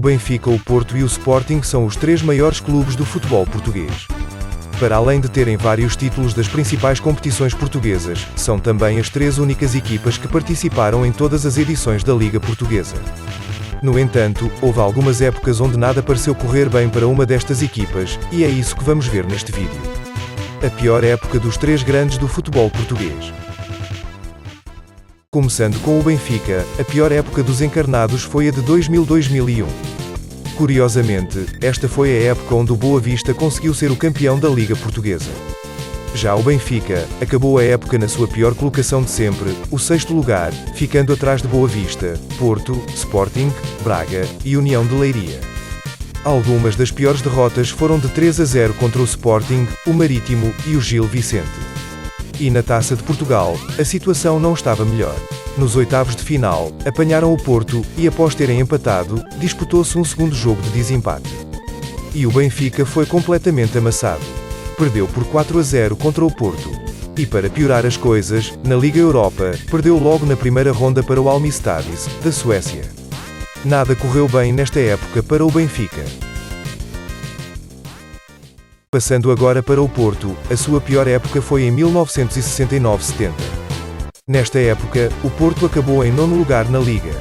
Benfica, o Porto e o Sporting são os três maiores clubes do futebol português. Para além de terem vários títulos das principais competições portuguesas, são também as três únicas equipas que participaram em todas as edições da Liga Portuguesa. No entanto, houve algumas épocas onde nada pareceu correr bem para uma destas equipas, e é isso que vamos ver neste vídeo. A pior época dos três grandes do futebol português. Começando com o Benfica, a pior época dos encarnados foi a de 2000-2001. Curiosamente, esta foi a época onde o Boa Vista conseguiu ser o campeão da Liga Portuguesa. Já o Benfica acabou a época na sua pior colocação de sempre, o sexto lugar, ficando atrás de Boa Vista, Porto, Sporting, Braga e União de Leiria. Algumas das piores derrotas foram de 3-0 contra o Sporting, o Marítimo e o Gil Vicente. E na Taça de Portugal, a situação não estava melhor. Nos oitavos de final, apanharam o Porto, e após terem empatado, disputou-se um segundo jogo de desempate. E o Benfica foi completamente amassado. Perdeu por 4-0 contra o Porto. E para piorar as coisas, na Liga Europa, perdeu logo na primeira ronda para o Almestadis, da Suécia. Nada correu bem nesta época para o Benfica. Passando agora para o Porto, a sua pior época foi em 1969-70. Nesta época, o Porto acabou em nono lugar na Liga.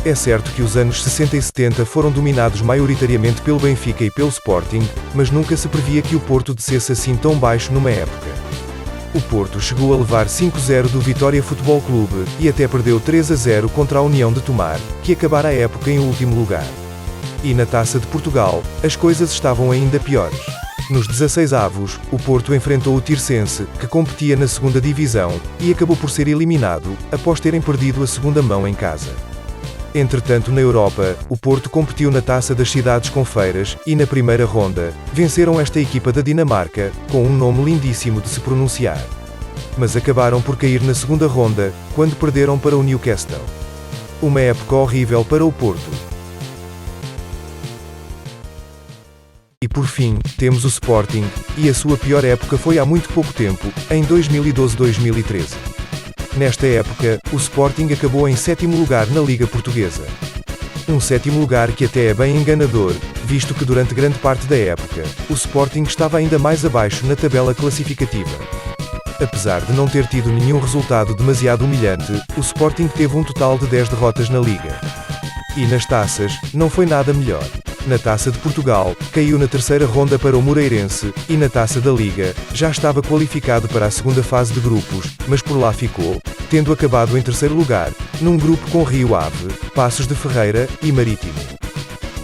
É certo que os anos 60 e 70 foram dominados maioritariamente pelo Benfica e pelo Sporting, mas nunca se previa que o Porto descesse assim tão baixo numa época. O Porto chegou a levar 5-0 do Vitória Futebol Clube, e até perdeu 3-0 contra a União de Tomar, que acabara a época em último lugar. E na Taça de Portugal, as coisas estavam ainda piores. Nos 16avos, o Porto enfrentou o Tirsense, que competia na segunda divisão, e acabou por ser eliminado, após terem perdido a segunda mão em casa. Entretanto, na Europa, o Porto competiu na Taça das Cidades com Feiras, e na primeira ronda, venceram esta equipa da Dinamarca, com um nome lindíssimo de se pronunciar. Mas acabaram por cair na segunda ronda, quando perderam para o Newcastle. Uma época horrível para o Porto. E por fim, temos o Sporting, e a sua pior época foi há muito pouco tempo, em 2012-2013. Nesta época, o Sporting acabou em sétimo lugar na Liga Portuguesa. Um sétimo lugar que até é bem enganador, visto que durante grande parte da época, o Sporting estava ainda mais abaixo na tabela classificativa. Apesar de não ter tido nenhum resultado demasiado humilhante, o Sporting teve um total de 10 derrotas na Liga. E nas taças, não foi nada melhor. Na Taça de Portugal, caiu na terceira ronda para o Moreirense, e na Taça da Liga, já estava qualificado para a segunda fase de grupos, mas por lá ficou, tendo acabado em terceiro lugar, num grupo com Rio Ave, Paços de Ferreira e Marítimo.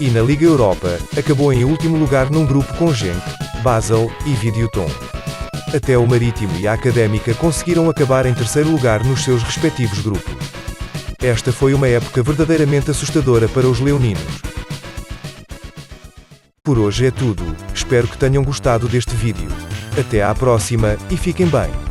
E na Liga Europa, acabou em último lugar num grupo com Genk, Basel e Videoton. Até o Marítimo e a Académica conseguiram acabar em terceiro lugar nos seus respectivos grupos. Esta foi uma época verdadeiramente assustadora para os leoninos. Por hoje é tudo, espero que tenham gostado deste vídeo. Até à próxima, e fiquem bem.